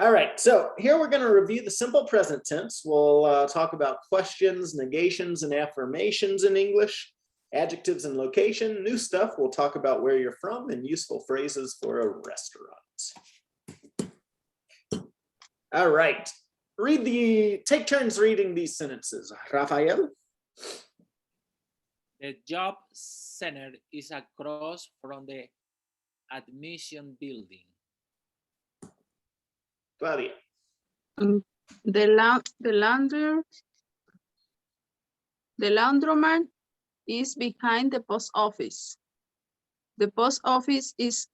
All right, so here we're going to review the simple present tense. We'll talk about questions, negations, and affirmations in English, adjectives and location, new stuff. We'll talk about where you're from and useful phrases for a restaurant. All right, take turns reading these sentences. Rafael? The job center is across from the admission building. Claudia? The laundromat is behind the post office. The post office is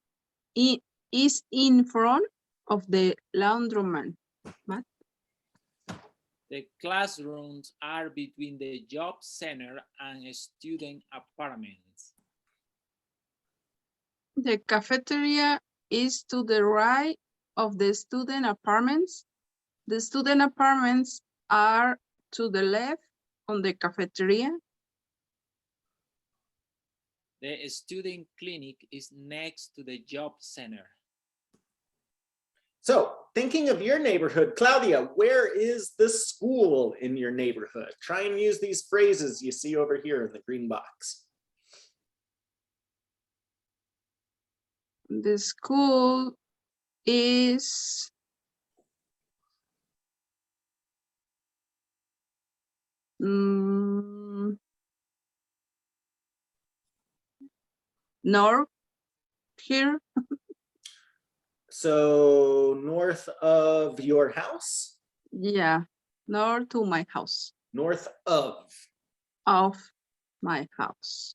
in front of the laundromat. The classrooms are between the job center and student apartments. The cafeteria is to the right of the student apartments. The student apartments are to the left on the cafeteria. The student clinic is next to the job center. So, thinking of your neighborhood, Claudia, where is the school in your neighborhood? Try and use these phrases you see over here in the green box. The school is north here. So north of your house? Yeah, north to my house. North of my house.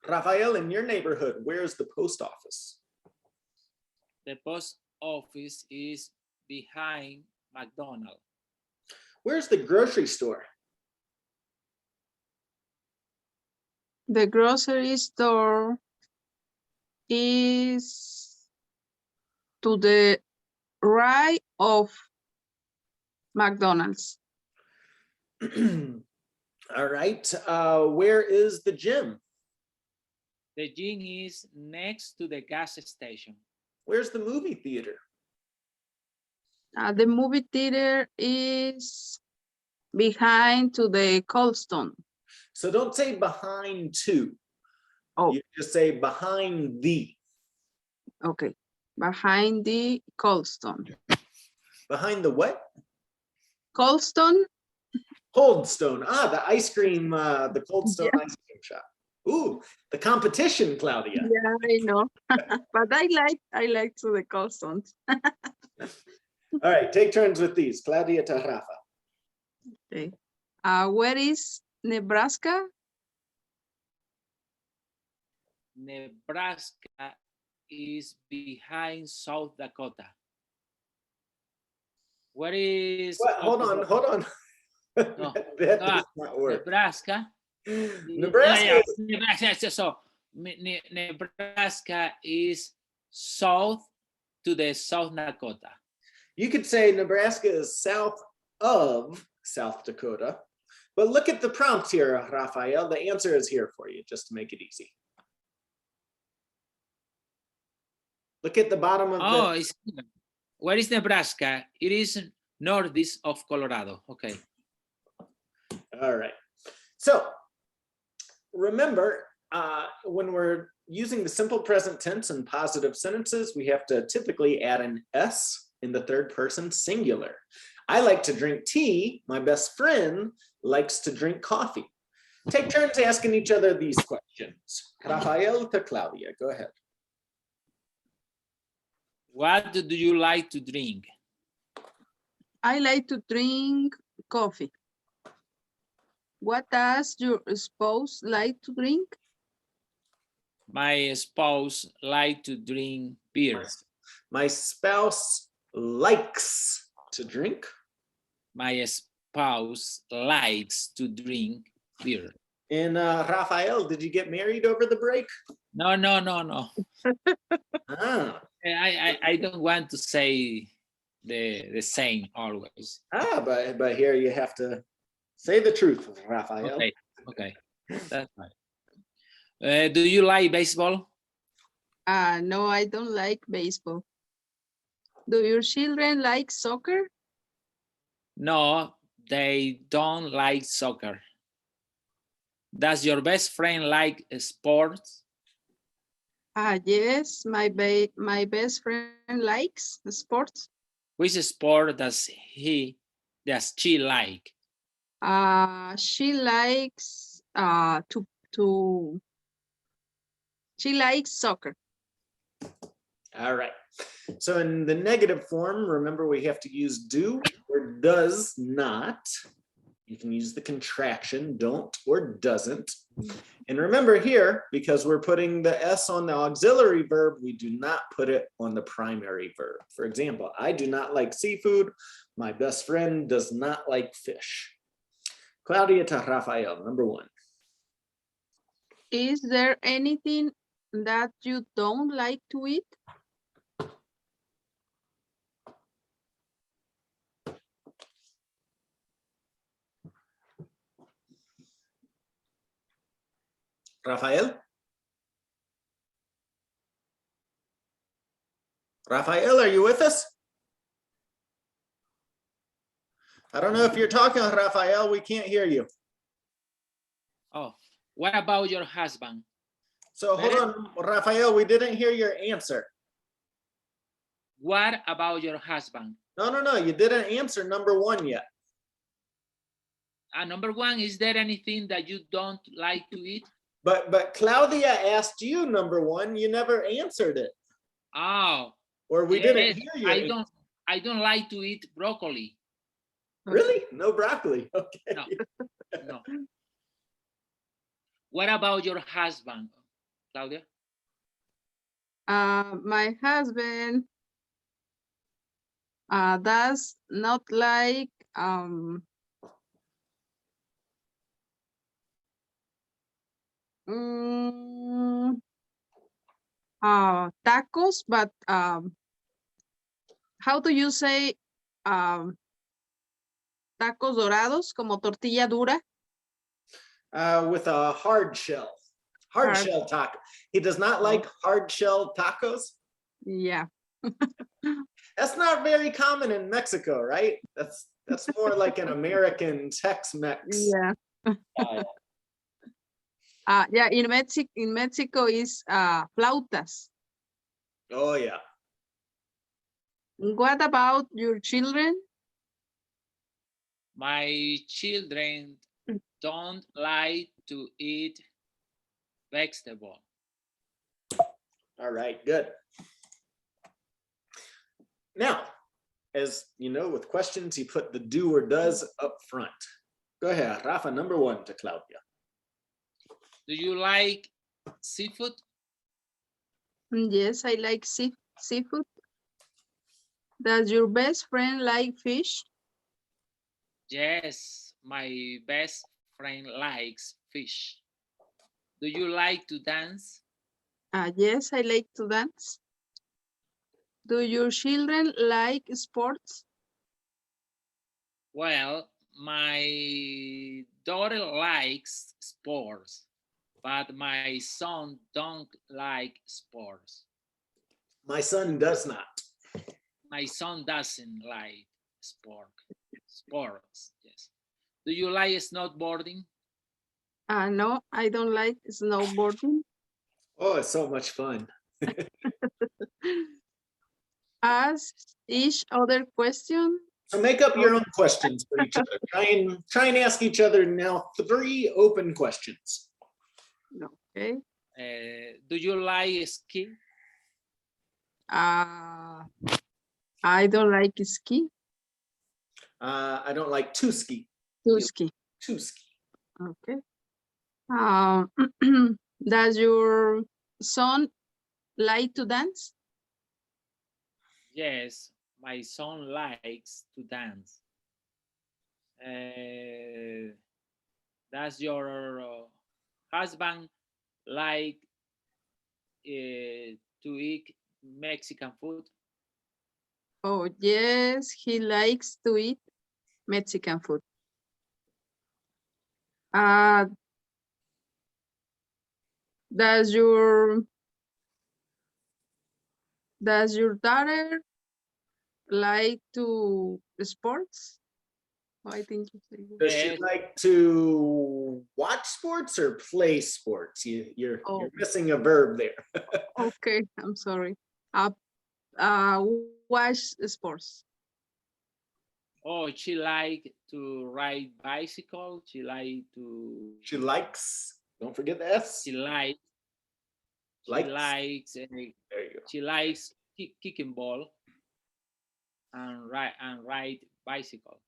Rafael, in your neighborhood, where's the post office? The post office is behind McDonald's. Where's the grocery store? The grocery store is to the right of McDonald's. All right, where is the gym? The gym is next to the gas station. Where's the movie theater? The movie theater is behind to the Cold Stone. So don't say behind to. Oh. You just say behind the. Okay, behind the Cold Stone. Behind the what? Cold Stone? Cold Stone. Ah, the ice cream, the Cold Stone ice cream shop. Ooh, the competition, Claudia. Yeah, I know. But I like to the Cold Stones. All right, take turns with these. Claudia to Rafa. Okay. Where is Nebraska? Nebraska is behind South Dakota. Where is... What? Hold on. No. that does not work. Nebraska. Nebraska. So Nebraska is south to the South Dakota. You could say Nebraska is south of South Dakota, but look at the prompt here, Rafael. The answer is here for you, just to make it easy. Look at the bottom of where is Nebraska? It is northeast of Colorado. Okay. All right. So remember, when we're using the simple present tense in positive sentences, we have to typically add an S in the third person singular. I like to drink tea. My best friend likes to drink coffee. Take turns asking each other these questions. Rafael to Claudia, go ahead. What do you like to drink? I like to drink coffee. What does your spouse like to drink? My spouse likes to drink beer. My spouse likes to drink. My spouse likes to drink beer. And Rafael, did you get married over the break? No. Ah. I don't want to say the same always. Ah, but here you have to say the truth, Rafael. Okay, that's fine. Do you like baseball? No, I don't like baseball. Do your children like soccer? No, they don't like soccer. Does your best friend like sports? Yes, my best friend likes sports. Which sport does she like? She likes she likes soccer. All right. So in the negative form, remember we have to use do or does not. You can use the contraction don't or doesn't. And remember here, because we're putting the S on the auxiliary verb, we do not put it on the primary verb. For example, I do not like seafood. My best friend does not like fish. Claudia to Rafael, number one. Is there anything that you don't like to eat? Rafael? Rafael, are you with us? I don't know if you're talking, Rafael, we can't hear you. Oh, what about your husband? So hold on, Rafael, we didn't hear your answer. What about your husband? No, you didn't answer number one yet. Number one, is there anything that you don't like to eat? But Claudia asked you number one, you never answered it. Oh, Or we didn't hear you. I don't like to eat broccoli. Really? No broccoli. Okay. No, no. What about your husband, Claudia? My husband does not like tacos, but how do you say tacos dorados, como tortilla dura? With a hard shell. Hard shell taco. He does not like hard shell tacos. Yeah. That's not very common in Mexico, right? That's more like an American Tex-Mex. Yeah. Yeah, in Mexico is flautas. Oh yeah. What about your children? My children don't like to eat vegetable. All right, good. Now, as you know, with questions, you put the do or does up front. Go ahead, Rafa, number one to Claudia. Do you like seafood? Yes, I like seafood. Does your best friend like fish? Yes, my best friend likes fish. Do you like to dance? Yes, I like to dance. Do your children like sports? Well, my daughter likes sports, but my son don't like sports. My son does not. My son doesn't like sports, yes. Do you like snowboarding? No, I don't like snowboarding. Oh, it's so much fun. Ask each other question. So make up your own questions for each other. Try and ask each other now 3 open questions. Okay. Do you like ski? I don't like ski. I don't like to ski. To ski. To ski. Okay. Does your son like to dance? Yes, my son likes to dance. Does your husband like to eat Mexican food? Oh, yes, he likes to eat Mexican food. Does your daughter like to sports? Oh, I think you say that. Does she Yes. like to watch sports or play sports? You're Oh. missing a verb there. Okay, I'm sorry. Watch sports. Oh, she like to ride bicycle. She like to. She likes, don't forget the S. She likes. She Likes. likes. There you go. She likes kicking ball and ride bicycle.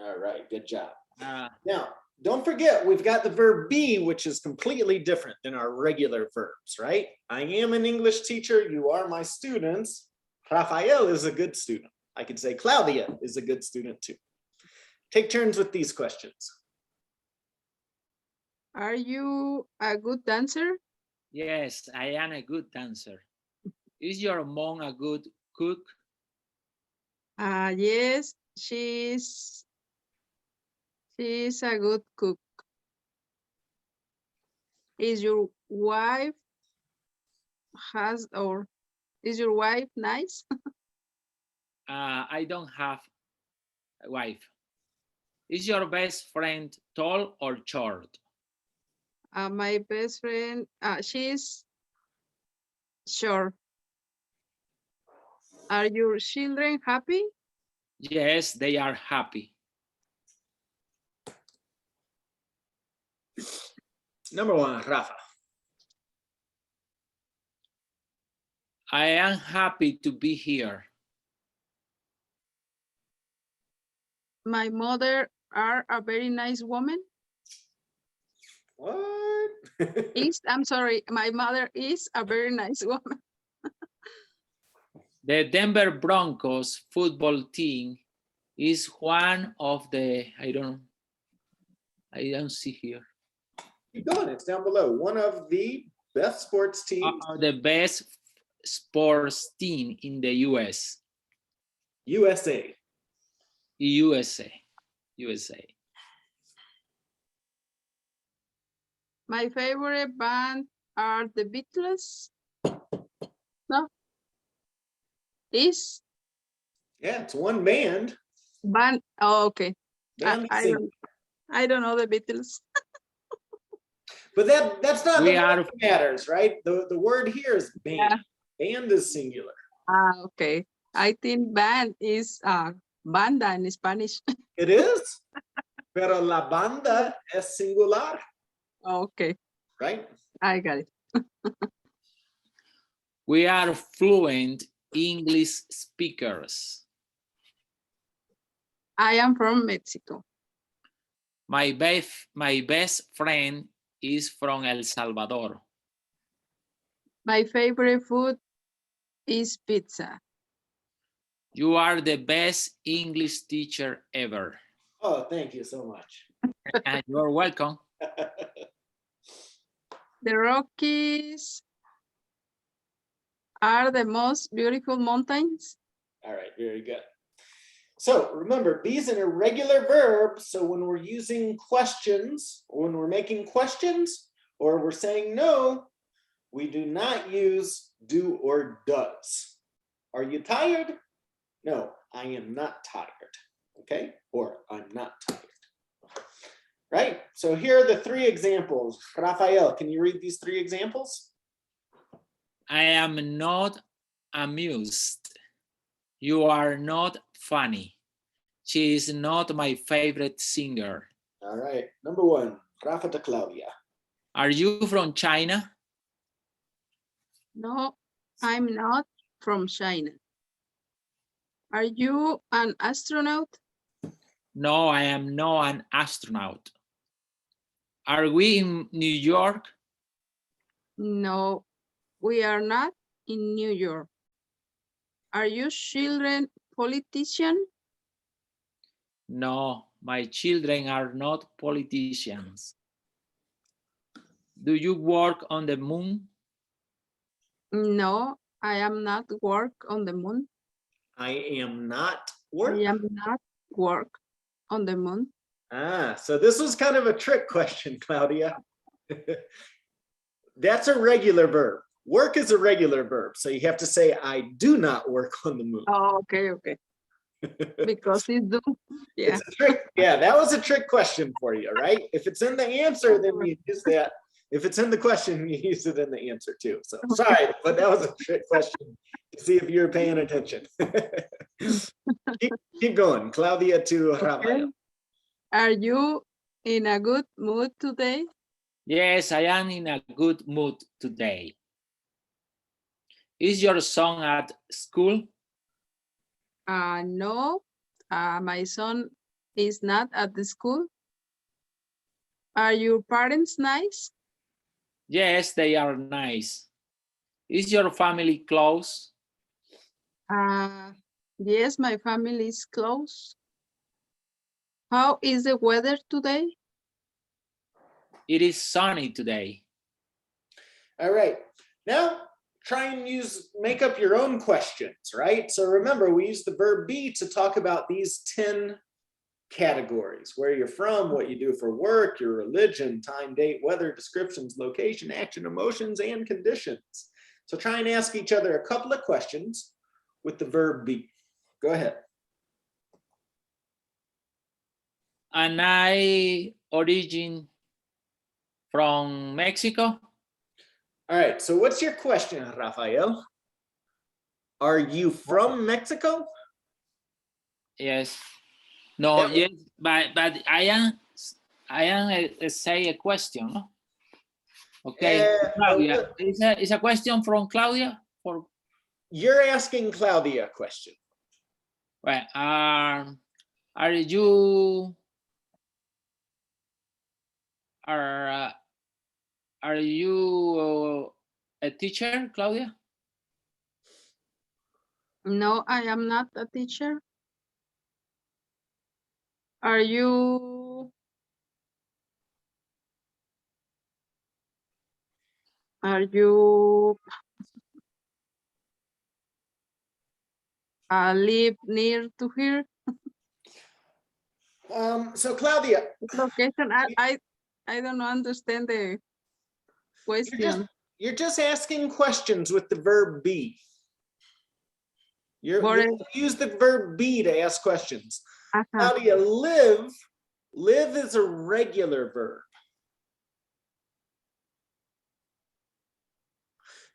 All right, good job. Uh, Now, don't forget, we've got the verb be, which is completely different than our regular verbs, right? I am an English teacher. You are my students. Rafael is a good student. I could say Claudia is a good student too. Take turns with these questions. Are you a good dancer? yes, I am a good dancer. Is your mom a good cook? Yes, she's a good cook. Is your wife is your wife nice? I don't have a wife. Is your best friend tall or short? My best friend, she's short. Are your children happy? Yes, they are happy. Number one, Rafa. I am happy to be here. My mother are a very nice woman. What? I'm sorry, my mother is a very nice woman. The Denver Broncos football team is one of the, I don't see here. Keep going, it's down below. One of the best sports teams. The best sports team in the US. USA. USA. My favorite band are the Beatles. No. Is Yeah, it's one band. band. Oh, okay. Band I don't know the Beatles. But that's not We the are- word that matters, right? The word here is band. Yeah. Band is singular. Okay. I think band is banda in Spanish. It is, pero la banda es singular, Okay, right? I got it. We are fluent English speakers. I am from Mexico. My best friend is from El Salvador. My favorite food is pizza. You are the best English teacher ever. Oh, thank you so much. And you're welcome. The Rockies are the most beautiful mountains. All right, very good. So remember, be is an irregular verb. So when we're using questions, or when we're making questions, or we're saying no, we do not use do or does. Are you tired? No, I am not tired. Okay, or I'm not tired. Right, so here are the three examples. Rafael, can you read these three examples? I am not amused. You are not funny. She is not my favorite singer. All right, number one, Rafa to Claudia. Are you from China? No, I'm not from China. Are you an astronaut? No, I am not an astronaut. Are we in New York? No, we are not in New York. Are you children politician? No, my children are not politicians. Do you work on the moon? No, I am not work on the moon. I am not work. I am not work on the moon. So this was kind of a trick question, Claudia. That's a regular verb. Work is a regular verb. So you have to say, I do not work on the moon. Oh, okay. because it's do. Yeah. It's a trick. Yeah, that was a trick question for you, right? If it's in the answer, then you use that. If it's in the question, you use it in the answer too. So sorry, but that was a trick question to see if you're paying attention. keep going, Claudia to Okay. Rafael. Are you in a good mood today? Yes, I am in a good mood today. Is your son at school? No, my son is not at the school. Are your parents nice? Yes, they are nice. Is your family close? Yes, my family is close. How is the weather today? It is sunny today. All right, now try and make up your own questions, right? So remember, we use the verb be to talk about these 10 categories: where you're from, what you do for work, your religion, time, date, weather, descriptions, location, action, emotions, and conditions. So try and ask each other a couple of questions with the verb be. Go ahead. And I origin from Mexico. All right, so what's your question, Rafael? Are you from Mexico? Yes. No, That- yes, but I am say a question. No? Okay, Claudia, is a question from Claudia? For You're asking Claudia a question. well, are you a teacher, Claudia? No, I am not a teacher. Are you live near to here? So Claudia, Location, I don't understand the question. you're just asking questions with the verb be. You use the verb be to ask questions. Claudia, live is a regular verb.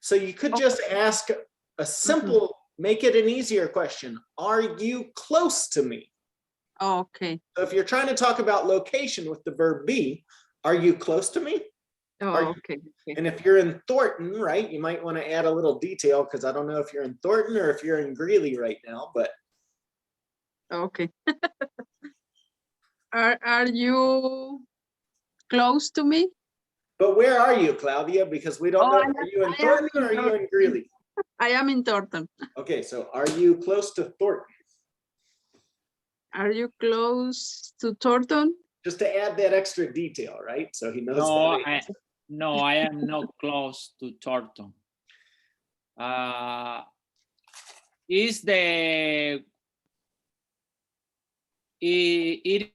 So you could just ask a simple, make it an easier question. Are you close to me? Okay. So if you're trying to talk about location with the verb be, are you close to me? Okay. And if you're in Thornton, right, you might want to add a little detail, because I don't know if you're in Thornton or if you're in Greeley right now, but. Okay. Are you close to me? But where are you, Claudia? Because we don't know, are you in Thornton or are you in Greeley? I am in Thornton. Okay, so are you close to Thornton? Are you close to Thornton? Just to add that extra detail, right? So he knows. No, I am not close to Thornton. It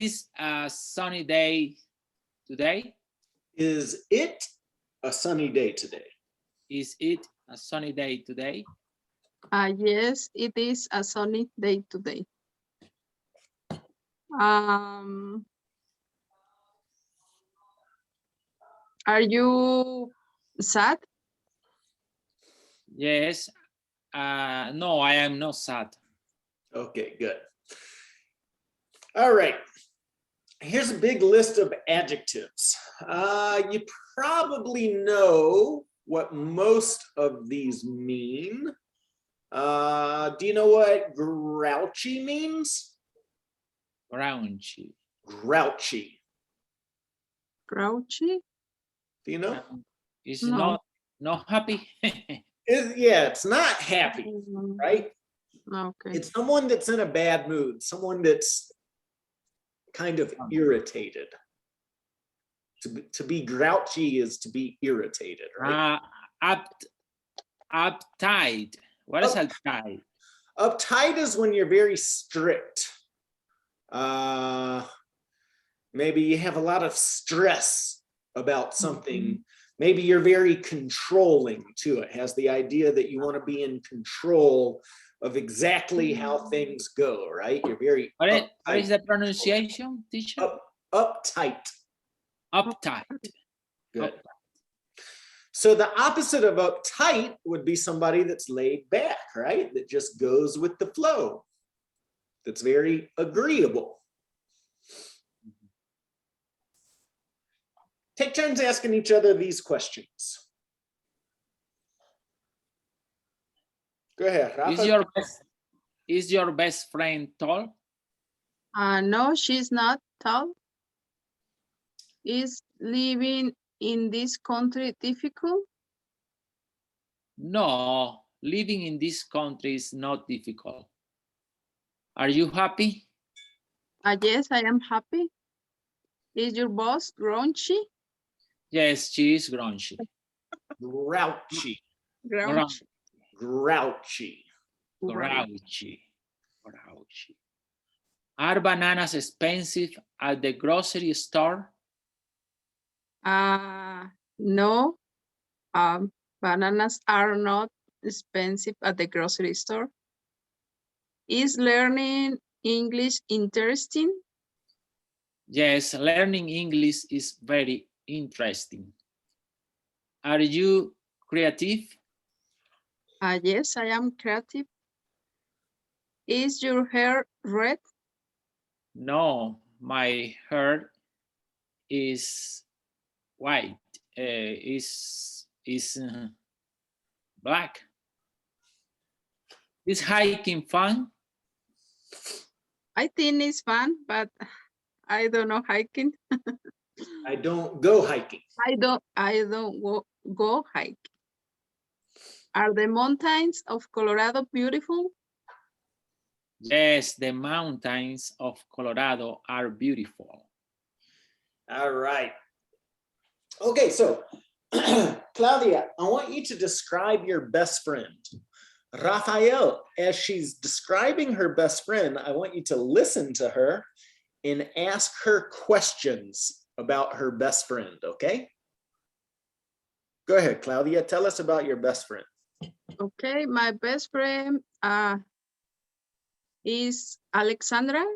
is a sunny day today? Is it a sunny day today? Yes, it is a sunny day today. Are you sad? Yes. No, I am not sad. Okay, good. All right. Here's a big list of adjectives. You probably know what most of these mean. Do you know what grouchy means? Grouchy. Grouchy. Grouchy? Do you know? It's No. not happy. Yeah, it's not happy, right? Okay. It's someone that's in a bad mood, someone that's kind of irritated. To be grouchy is to be irritated, right? Uptight. What is uptight? Uptight is when you're very strict. Maybe you have a lot of stress about something. Maybe you're very controlling too. It has the idea that you want to be in control of exactly how things go, right? You're very What is uptight. the pronunciation, teacher? Uptight. Uptight. Good. So the opposite of uptight would be somebody that's laid back, right? That just goes with the flow. That's very agreeable. Take turns asking each other these questions. Go ahead, Rafa. Is your best friend tall? No, she's not tall. Is living in this country difficult? No, living in this country is not difficult. Are you happy? Yes, I am happy. Is your boss grumpy? Yes, she is grumpy. Grouchy. Grouchy. Grouchy. Grouchy. Grouchy. Are bananas expensive at the grocery store? No. Bananas are not expensive at the grocery store. Is learning English interesting? Yes, learning English is very interesting. Are you creative? Yes, I am creative. Is your hair red? No, my hair is white. Is black. Is hiking fun? I think it's fun, but I don't know hiking. I don't go hiking. I don't go hiking. Are the mountains of Colorado beautiful? Yes, the mountains of Colorado are beautiful. All right. Okay, so Claudia, I want you to describe your best friend. Rafael, as she's describing her best friend, I want you to listen to her and ask her questions about her best friend, okay? Go ahead, Claudia, tell us about your best friend. Okay, my best friend is Alexandra.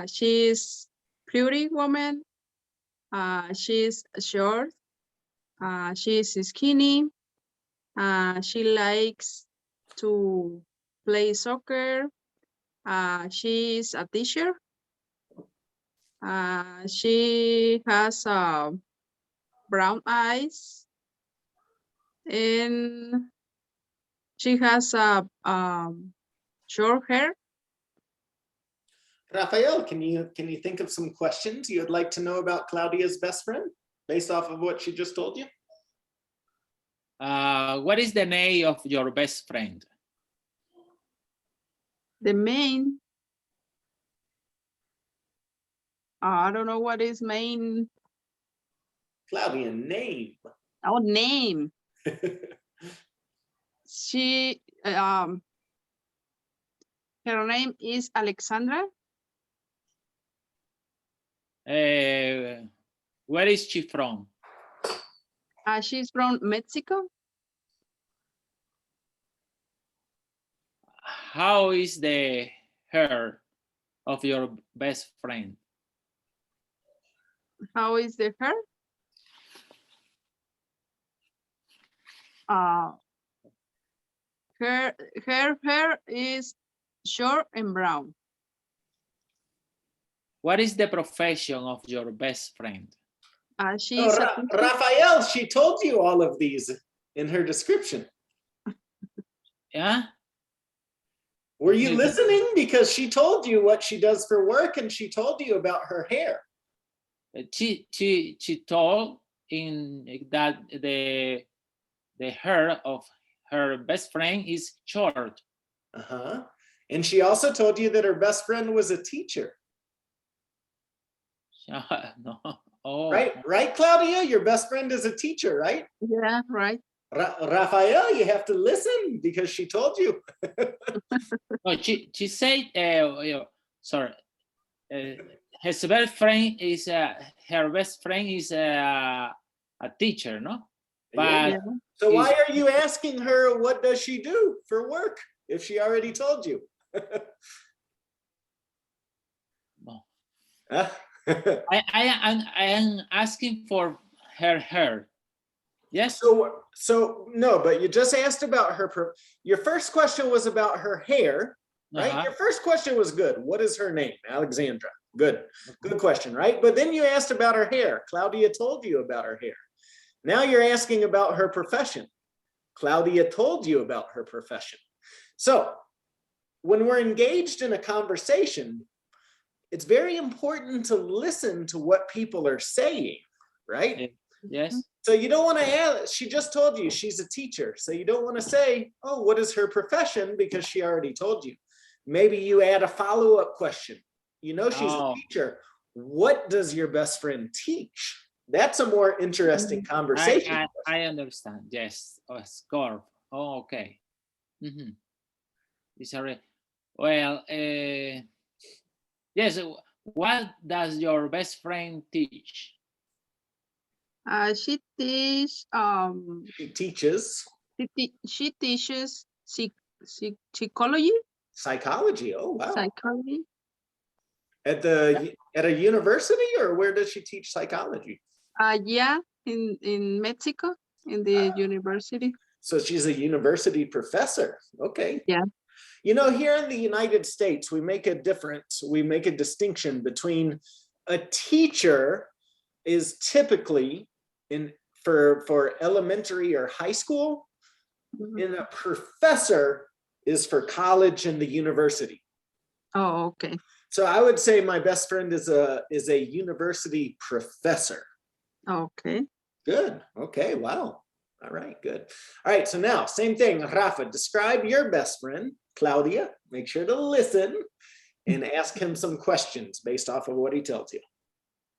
She's pretty woman. She's short. She's skinny. She likes to play soccer. She's a teacher. She has brown eyes, and she has short hair. Rafael, can you think of some questions you would like to know about Claudia's best friend based off of what she just told you? What is the name of your best friend? The main. I don't know what is main. Claudia, name. Oh, name. She her name is Alexandra. Where is she from? She's from Mexico. How is the hair of your best friend? How is the hair? Her hair is short and brown. What is the profession of your best friend? She's Rafael, she told you all of these in her description. Yeah? Were you listening? Because she told you what she does for work and she told you about her hair. She told in that the hair of her best friend is short. Uh-huh. And she also told you that her best friend was a teacher. No. Oh. Right, Claudia? Your best friend is a teacher, right? Yeah, right. Rafael, you have to listen because she told you. No, she said, sorry, his best friend is her best friend is a teacher, no? But yeah. So why are you asking her what does she do for work? if she already told you? No. Huh? I am asking for her. Yes. So no, but you just asked about her. Your first question was about her hair, right? Uh-huh. Your first question was good. What is her name? Alexandra. Good question, right? But then you asked about her hair. Claudia told you about her hair. Now you're asking about her profession. Claudia told you about her profession. So when we're engaged in a conversation, it's very important to listen to what people are saying, right? Yes. So you don't want to add, she just told you she's a teacher. So you don't want to say, oh, what is her profession? Because she already told you. Maybe you add a follow-up question. You know, she's a teacher. What does your best friend teach? That's a more interesting conversation. I understand. Yes. Oh, score. Oh, okay. Mm-hmm. Sorry. Well, yes. What does your best friend teach? She teaches she teaches psychology. Psychology. Oh, wow. Psychology. At a university, or where does she teach psychology? Yeah, in Mexico, in the university. So she's a university professor. Okay. Yeah. You know, here in the United States, we make a difference. We make a distinction between a teacher is typically for elementary or high school, and a professor is for college and the university. Oh, okay. So I would say my best friend is a university professor. Okay. Good. Okay. Wow. All right. Good. All right. So now, same thing. Rafa, describe your best friend. Claudia, make sure to listen and ask him some questions based off of what he tells you.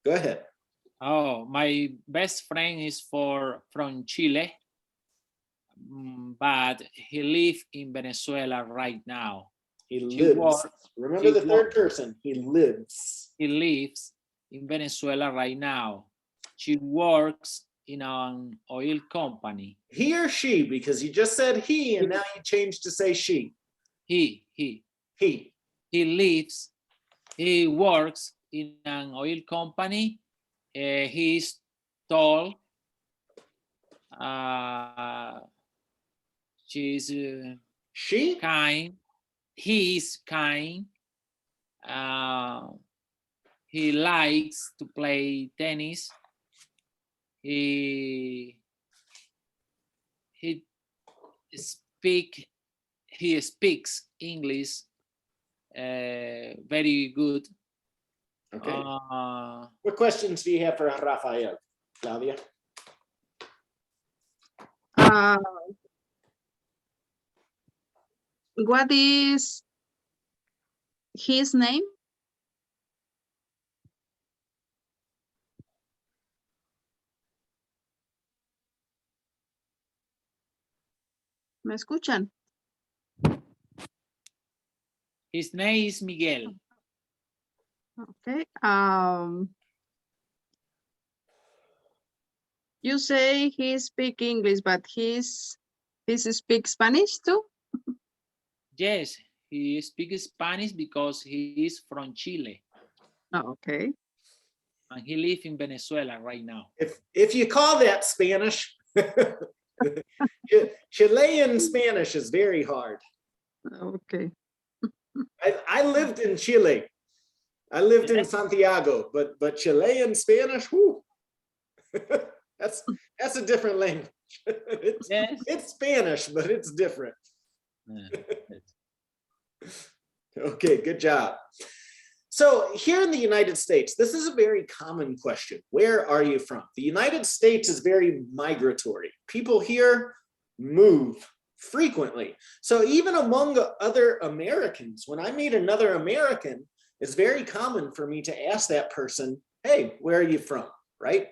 Go ahead. Oh, my best friend is from Chile, but he lives in Venezuela right now. He lives. Remember the third person. He lives. He lives in Venezuela right now. She works in an oil company. He or she, because you just said he, and now you changed to say she. He works in an oil company. He's tall. She's she kind. He's kind. He likes to play tennis. He speaks English very good. Okay. What questions do you have for Rafael, Claudia? What is his name? ¿Me escuchan? His name is Miguel. Okay. You say he speaks English, but he speaks Spanish too? Yes, he speaks Spanish because he is from Chile. Oh, okay. And he lives in Venezuela right now. If you call that Spanish, Chilean Spanish is very hard. Okay. I lived in Chile. I lived in Santiago, but Chilean Spanish, whoo. That's a different language. It's Spanish, but it's different. Okay, good job. So here in the United States, this is a very common question. Where are you from? The United States is very migratory. People here move frequently. So even among other Americans, when I meet another American, it's very common for me to ask that person, hey, where are you from, right?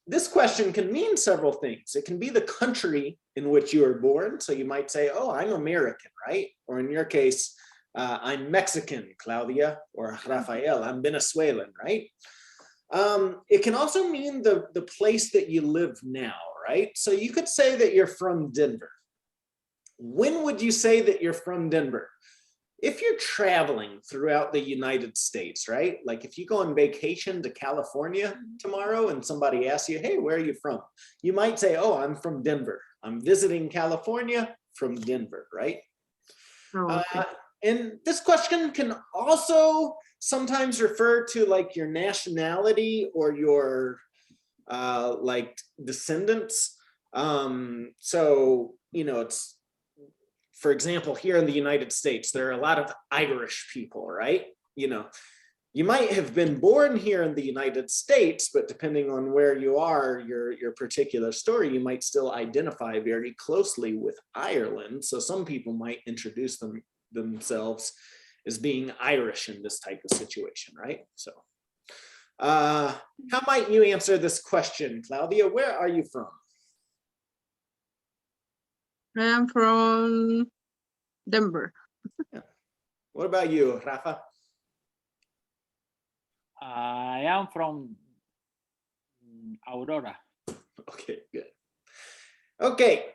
This question can mean several things. It can be the country in which you were born. So you might say, oh, I'm American, right? Or in your case, I'm Mexican, Claudia, or Rafael, I'm Venezuelan, right? It can also mean the place that you live now, right? So you could say that you're from Denver. When would you say that you're from Denver? If you're traveling throughout the United States, right? Like if you go on vacation to California tomorrow and somebody asks you, hey, where are you from? You might say, oh, I'm from Denver. I'm visiting California from Denver, right? Oh, okay. And this question can also sometimes refer to like your nationality or your like descendants. So, you know, it's, for example, here in the United States, there are a lot of Irish people, right? You know, you might have been born here in the United States, but depending on where you are, your particular story, you might still identify very closely with Ireland. So some people might introduce themselves as being Irish in this type of situation, right? So how might you answer this question, Claudia? Where are you from? I am from Denver. What about you, Rafa? I am from Aurora. Okay, good. Okay,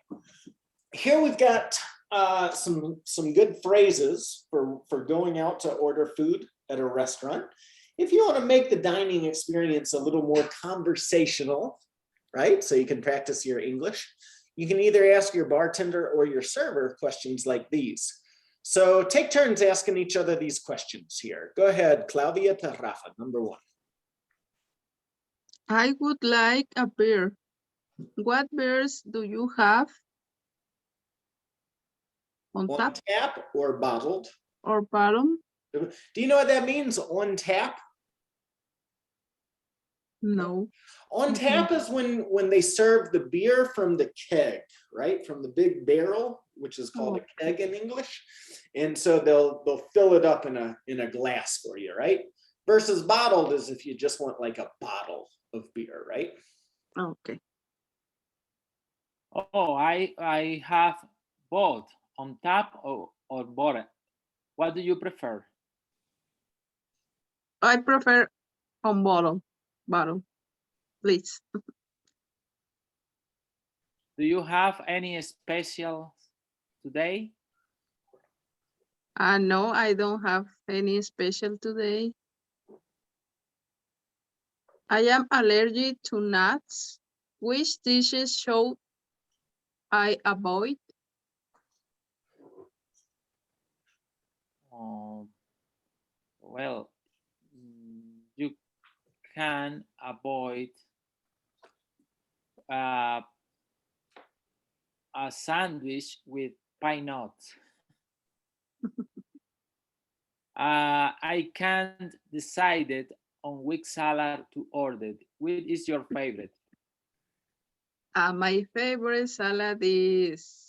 here we've got some good phrases for going out to order food at a restaurant. If you want to make the dining experience a little more conversational, right? So you can practice your English. You can either ask your bartender or your server questions like these. So take turns asking each other these questions here. Go ahead, Claudia to Rafa, number one. I would like a beer. What beers do you have? On On tap tap or bottled? or bottom? Do you know what that means, on tap? No. On tap is when they serve the beer from the keg, right? From the big barrel, which is called a keg in English. And so they'll fill it up in a glass for you, right? Versus bottled is if you just want like a bottle of beer, right? Okay. Oh, I have both on tap or bottle. What do you prefer? I prefer on bottom. Bottom, please. Do you have any special today? No, I don't have any special today. I am allergic to nuts. Which dishes should I avoid? Well, you can avoid a sandwich with pine nuts. I can't decide on which salad to order. Which is your favorite? My favorite salad is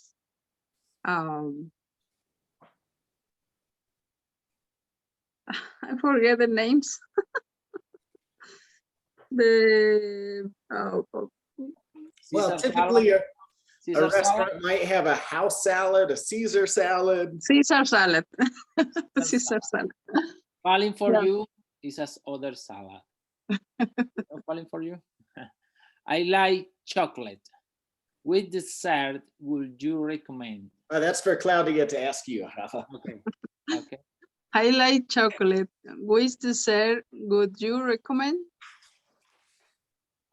I forget the names. Well, typically a restaurant might have a house salad, a Caesar salad. Caesar salad. Caesar salad. Calling for Yeah. you is as other salad. Calling for you. I like chocolate. Which dessert would you recommend? That's for Claudia to ask you, Rafa. Okay. Okay. I like chocolate. Which dessert would you recommend?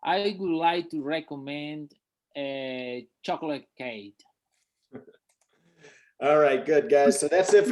I would like to recommend a chocolate cake. All right, good guys. So that's it for